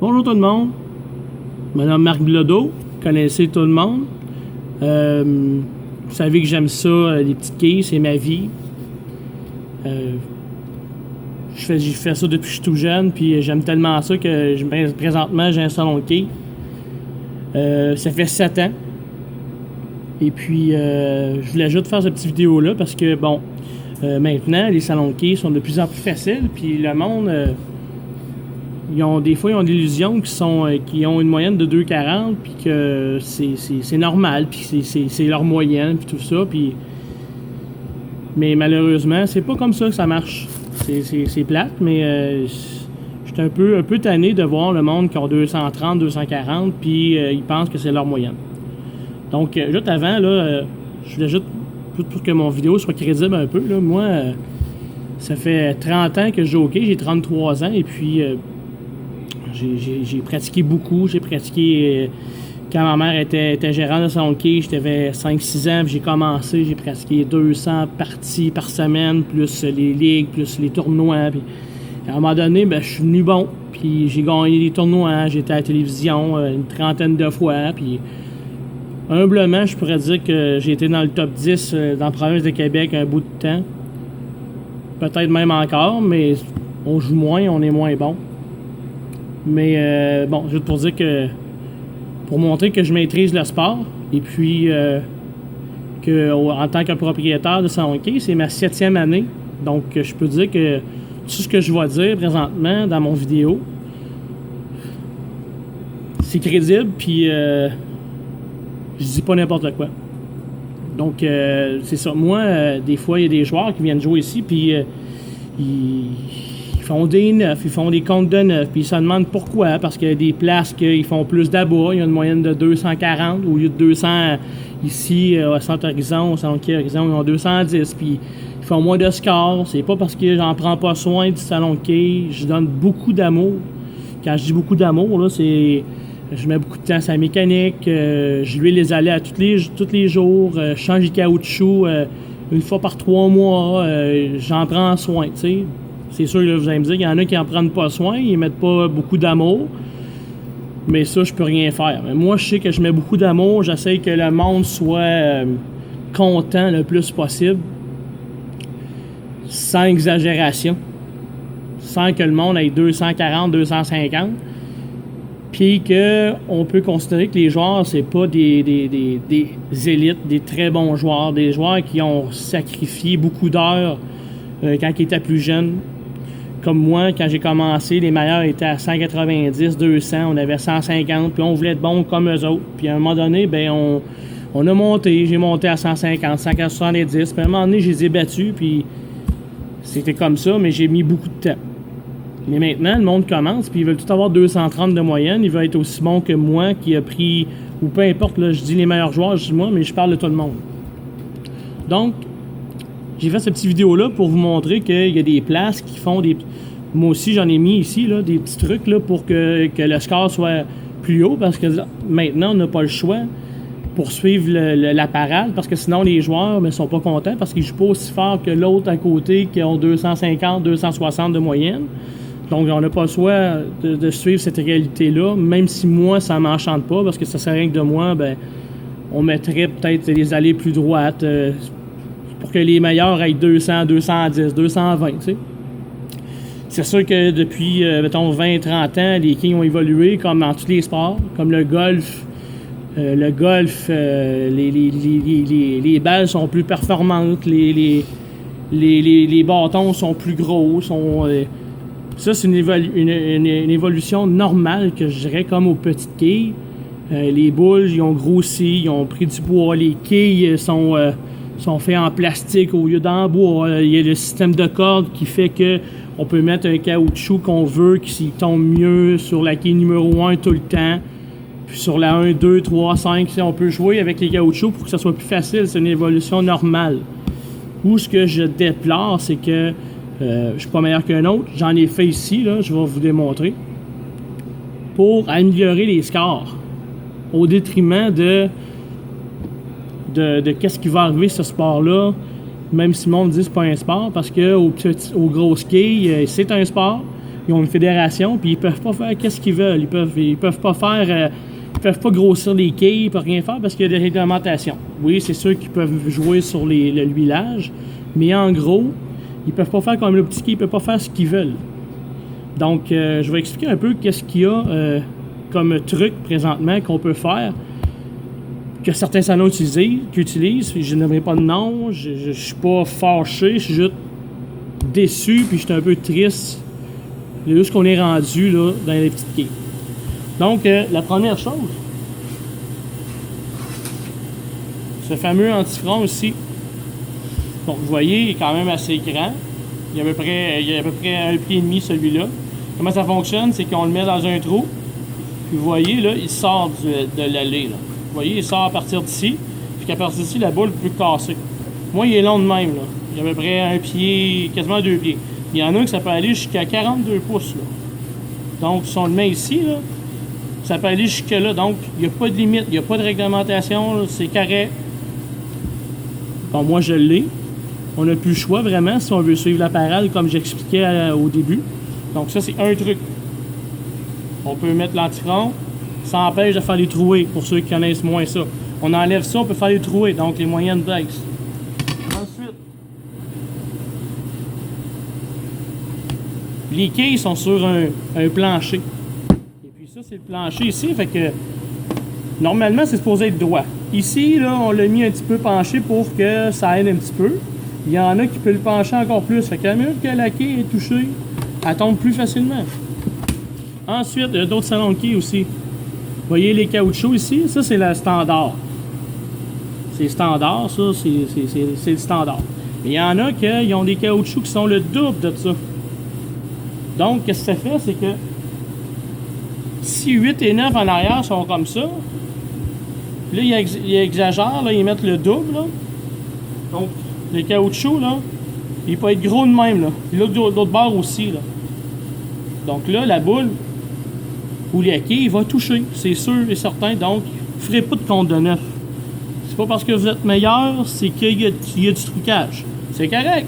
Bonjour tout le monde, mon nom est Marc Bilodeau, vous connaissez tout le monde. Vous savez que j'aime ça, les petites quilles, c'est ma vie. J'ai fait ça depuis que je suis tout jeune, puis j'aime tellement ça que présentement j'ai un salon de quilles. Ça fait 7 ans. Et puis je voulais juste faire cette petite vidéo-là parce que bon, maintenant les salons de quilles sont de plus en plus faciles, puis le monde... des fois, ils ont des illusions qui ont une moyenne de 2,40 puis que c'est normal, puis c'est leur moyenne, puis tout ça. Mais malheureusement, c'est pas comme ça que ça marche. C'est plate, mais je suis un peu tanné de voir le monde qui ont 230, 240, puis ils pensent que c'est leur moyenne. Donc, juste avant, là, je voulais juste, pour que mon vidéo soit crédible un peu, là, moi, ça fait 30 ans que je joue au quai, j'ai 33 ans, et puis... J'ai pratiqué beaucoup. J'ai pratiqué quand ma mère était gérante de salon de quai, j'avais 5-6 ans, puis j'ai commencé, j'ai pratiqué 200 parties par semaine, plus les ligues, plus les tournois. Puis à un moment donné, je suis venu bon, puis j'ai gagné des tournois, j'étais à la télévision une trentaine de fois, puis humblement, je pourrais dire que j'ai été dans le top 10 dans la province de Québec un bout de temps. Peut-être même encore, mais on joue moins, on est moins bon. Mais bon, juste pour dire que... Pour montrer que je maîtrise le sport, et puis en tant que propriétaire de salon de quai, c'est ma 7e année. Donc, je peux dire que tout ce que je vais dire présentement dans mon vidéo, c'est crédible, puis je dis pas n'importe quoi. Donc, c'est ça. Moi, des fois, il y a des joueurs qui viennent jouer ici, puis ils font des 9, ils font des comptes de 9, puis ils se demandent pourquoi, parce qu'il y a des places qu'ils font plus d'abat, il y a une moyenne de 240 au lieu de 200 ici à Centre-Horizon, au Salon de quai Horizon, ils ont 210, puis ils font moins de score. C'est pas parce que j'en prends pas soin du Salon de quai, je donne beaucoup d'amour. Quand je dis beaucoup d'amour, là, c'est... Je mets beaucoup de temps à sa mécanique, je lui les allais à tous les jours, je change les caoutchoucs une fois par 3 mois, j'en prends soin, tu sais. C'est sûr que vous allez me dire qu'il y en a qui n'en prennent pas soin, ils mettent pas beaucoup d'amour. Mais ça, je peux rien faire. Mais moi, je sais que je mets beaucoup d'amour, j'essaie que le monde soit content le plus possible, sans exagération, sans que le monde ait 240, 250. Puis qu'on peut considérer que les joueurs, c'est pas des élites, des très bons joueurs, des joueurs qui ont sacrifié beaucoup d'heures quand ils étaient plus jeunes. Comme moi, quand j'ai commencé, les meilleurs étaient à 190, 200, on avait 150, puis on voulait être bons comme eux autres. Puis à un moment donné, on a monté, j'ai monté à 150, 170, puis à un moment donné, je les ai battus, puis c'était comme ça, mais j'ai mis beaucoup de temps. Mais maintenant, le monde commence, puis ils veulent tout avoir 230 de moyenne, ils veulent être aussi bons que moi, qui a pris, ou peu importe, là, je dis les meilleurs joueurs, je dis moi, mais je parle de tout le monde. Donc, j'ai fait cette petite vidéo-là pour vous montrer qu'il y a des places qui font des... Moi aussi, j'en ai mis ici, là, des petits trucs là, pour que le score soit plus haut, parce que maintenant, on n'a pas le choix pour suivre la parade, parce que sinon, les joueurs ne sont pas contents, parce qu'ils ne jouent pas aussi fort que l'autre à côté, qui ont 250, 260 de moyenne. Donc, on n'a pas le choix de suivre cette réalité-là, même si moi, ça ne m'enchante pas, parce que ça serait rien que de moi, on mettrait peut-être les allées plus droites, pour que les meilleurs aient 200, 210, 220, tu sais. C'est sûr que depuis, mettons, 20-30 ans, les quilles ont évolué comme dans tous les sports, comme le golf. Les balles sont plus performantes, les bâtons sont plus gros, ça, c'est une évolution normale que je dirais comme aux petites quilles. Les boules, ils ont grossi, ils ont pris du poids, les quilles sont faits en plastique au lieu d'en bois. Il y a le système de corde qui fait que on peut mettre un caoutchouc qu'on veut, qui tombe mieux sur la quille numéro 1 tout le temps. Puis sur la 1, 2, 3, 5, on peut jouer avec les caoutchoucs pour que ça soit plus facile. C'est une évolution normale. Où ce que je déplore, c'est que je suis pas meilleur qu'un autre. J'en ai fait ici, là, je vais vous démontrer. Pour améliorer les scores. Au détriment de qu'est-ce qui va arriver ce sport-là, même si le monde dit que c'est pas un sport, parce que aux grosses quilles, c'est un sport. ils ont une fédération, puis ils peuvent pas faire qu'est-ce qu'ils veulent. Ils peuvent pas faire... ils peuvent pas grossir les quilles, ils peuvent rien faire parce qu'il y a des réglementations. Oui, c'est sûr qu'ils peuvent jouer sur le huilage, mais en gros, ils peuvent pas faire comme le petit quai, ils peuvent pas faire ce qu'ils veulent. Donc, je vais expliquer un peu qu'est-ce qu'il y a comme truc présentement qu'on peut faire, que certains salons utilisent. Je n'aimerais pas de nom, je suis pas fâché, je suis juste déçu, puis je suis un peu triste de ce qu'on est rendu là, dans les petites quilles. Donc, la première chose, ce fameux antifront aussi. Donc, vous voyez, il est quand même assez grand. Il y a à peu près 1,5 pied celui-là. Comment ça fonctionne? C'est qu'on le met dans un trou. Puis vous voyez, là, il sort de l'allée. Là. Vous voyez, il sort à partir d'ici. Puis qu'à partir d'ici, la boule peut casser. Moi, il est long de même. Là. Il y a à peu près 1 pied, quasiment 2 pieds. Il y en a que ça peut aller jusqu'à 42 pouces. Là. Donc, si on le met ici, là, ça peut aller jusque là. Donc, il n'y a pas de limite, il n'y a pas de réglementation. C'est carré. Bon, moi, je l'ai. On n'a plus le choix, vraiment, si on veut suivre la parade, comme j'expliquais au début. Donc, ça, c'est un truc. On peut mettre l'antifront. Ça empêche de faire les trouées, pour ceux qui connaissent moins ça. On enlève ça, on peut faire les trouées, donc les moyennes baissent. Ensuite, les quilles sont sur un plancher. Et puis ça, c'est le plancher ici, fait que normalement, c'est supposé être droit. Ici, là, on l'a mis un petit peu penché pour que ça aide un petit peu. Il y en a qui peuvent le pencher encore plus. Fait qu'à mesure que la quille est touchée, elle tombe plus facilement. Ensuite, il y a d'autres salons de quilles aussi. Vous voyez les caoutchoucs ici? Ça, c'est le standard. C'est standard, ça, c'est le standard. Mais il y en a qui ont des caoutchoucs qui sont le double de ça. Donc, qu'est-ce que ça fait? C'est que si 8 et 9 en arrière sont comme ça, là, ils exagèrent, là, ils mettent le double. Là. Donc, le caoutchouc, là, il peut être gros de même. Là. Puis là, de l'autre bord aussi. Là. Donc là, la boule ou les quilles, il va toucher, c'est sûr et certain. Donc, ne ferez pas de compte de neuf. C'est pas parce que vous êtes meilleur, c'est qu'il y a du trucage. C'est correct.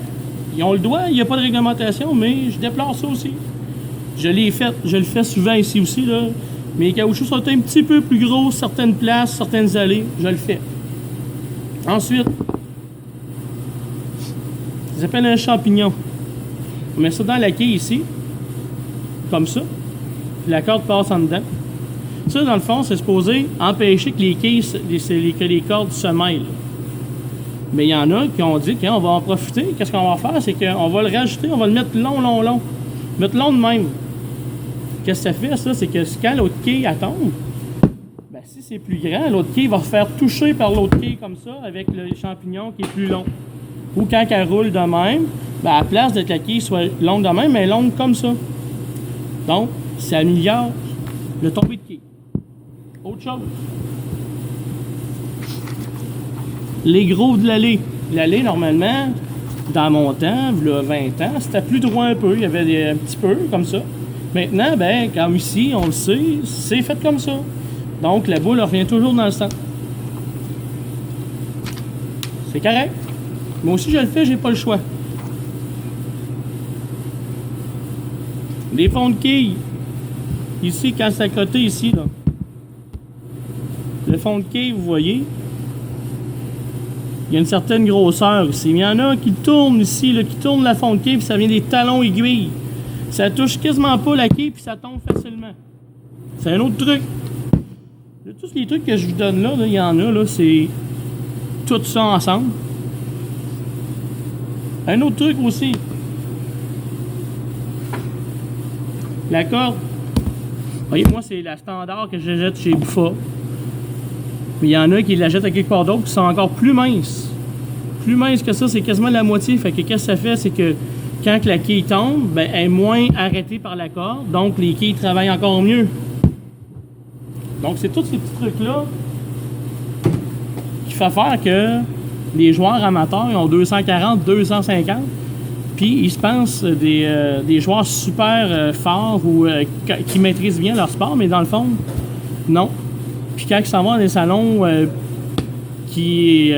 Ils ont le droit, il n'y a pas de réglementation, mais je déplore ça aussi. Je l'ai fait, je le fais souvent ici aussi, là. Mes caoutchoucs sont un petit peu plus gros, certaines places, certaines allées, je le fais. Ensuite, ça s'appelle un champignon. On met ça dans la quille ici, comme ça. Puis la corde passe en dedans. Ça, dans le fond, c'est supposé empêcher que les quilles, que les cordes se mêlent. Mais il y en a qui ont dit qu'on va en profiter. Qu'est-ce qu'on va faire? C'est qu'on va le rajouter, on va le mettre long. Mettre long de même. Qu'est-ce que ça fait, ça? C'est que quand l'autre quille elle tombe, ben, si c'est plus grand, l'autre quille va se faire toucher par l'autre quille comme ça, avec le champignon qui est plus long. Ou quand elle roule de même, ben, à la place de que la quille soit longue de même, elle est longue comme ça. Donc, ça améliore le tombé de quille. Autre chose. Les gros de l'allée. L'allée, normalement, dans mon temps, il y a 20 ans, c'était plus droit un peu. Il y avait un petit peu, comme ça. Maintenant, ben, comme ici, on le sait, c'est fait comme ça. Donc, la boule revient toujours dans le centre. C'est correct. Moi aussi, je le fais, j'ai pas le choix. Les fonds de quilles. Ici, quand c'est à côté, ici, là. Le fond de quille, vous voyez, il y a une certaine grosseur ici. Mais il y en a qui tournent ici, là, qui tournent la fond de quille, puis ça vient des talons aiguilles. Ça touche quasiment pas la quille, puis ça tombe facilement. C'est un autre truc. De tous les trucs que je vous donne là, il y en a, là, c'est tout ça ensemble. Un autre truc aussi. La corde. Vous voyez, moi, c'est la standard que je jette chez Buffa. Mais il y en a qui la jettent à quelque part d'autre qui sont encore plus minces. Plus minces que ça, c'est quasiment la moitié. Fait que qu'est-ce que ça fait? C'est que quand la quille tombe, ben, elle est moins arrêtée par la corde. Donc, les quilles travaillent encore mieux. Donc, c'est tous ces petits trucs-là qui font faire que les joueurs amateurs, ils ont 240, 250. Puis, ils se pensent des joueurs super forts ou qui maîtrisent bien leur sport. Mais dans le fond, non. Puis quand ils s'en vont dans des salons qui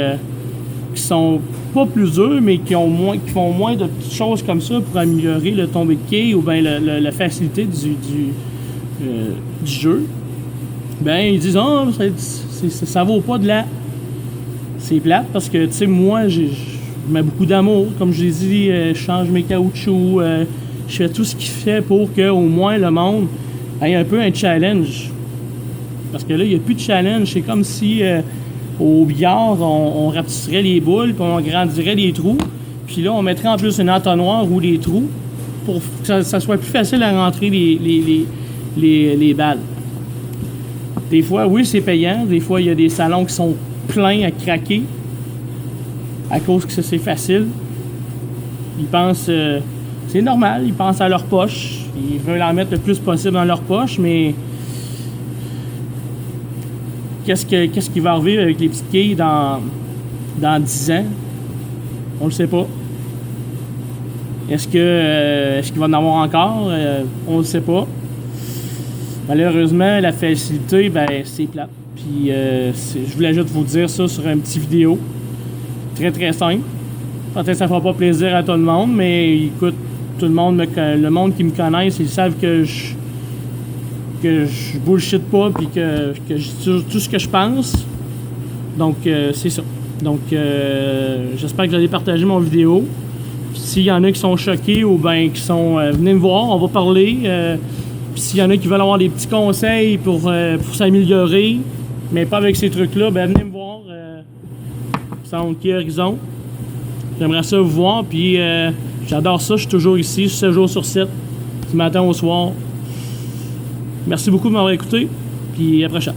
sont pas plus dur, mais qui font moins de petites choses comme ça pour améliorer le tombé de quai ou bien la facilité du jeu, ben ils disent ça vaut pas de la. C'est plate parce que, tu sais, moi, je mets beaucoup d'amour. Comme je l'ai dit, je change mes caoutchoucs, je fais tout ce qu'il fait pour que au moins le monde ait un peu un challenge. Parce que là, il n'y a plus de challenge. C'est comme si au billard, on rapetisserait les boules, puis on agrandirait les trous. Puis là, on mettrait en plus une entonnoir ou des trous pour que ça soit plus facile à rentrer les balles. Des fois, oui, c'est payant. Des fois, il y a des salons qui sont pleins à craquer à cause que c'est facile. Ils pensent... c'est normal, ils pensent à leur poche. Ils veulent en mettre le plus possible dans leur poche, mais... Qu'est-ce qui va arriver avec les petites quilles dans 10 ans? On le sait pas. Est-ce qu'il va en avoir encore? On le sait pas. Malheureusement, la facilité, ben c'est plate. Puis je voulais juste vous dire ça sur une petite vidéo. Très très simple. Peut-être que ça ne fera pas plaisir à tout le monde, mais écoute, tout le monde qui me connaît, ils savent que je bullshit pas puis que je dis tout ce que je pense. Donc c'est ça. Donc j'espère que vous allez partager mon vidéo. S'il y en a qui sont choqués ou bien qui sont venez me voir, on va parler. Puis s'il y en a qui veulent avoir des petits conseils pour s'améliorer, mais pas avec ces trucs-là, ben venez me voir. Soundkey Horizon. J'aimerais ça vous voir, puis j'adore ça, je suis toujours ici, 7 jours sur 7, du matin au soir. Merci beaucoup de m'avoir écouté, puis à la prochaine.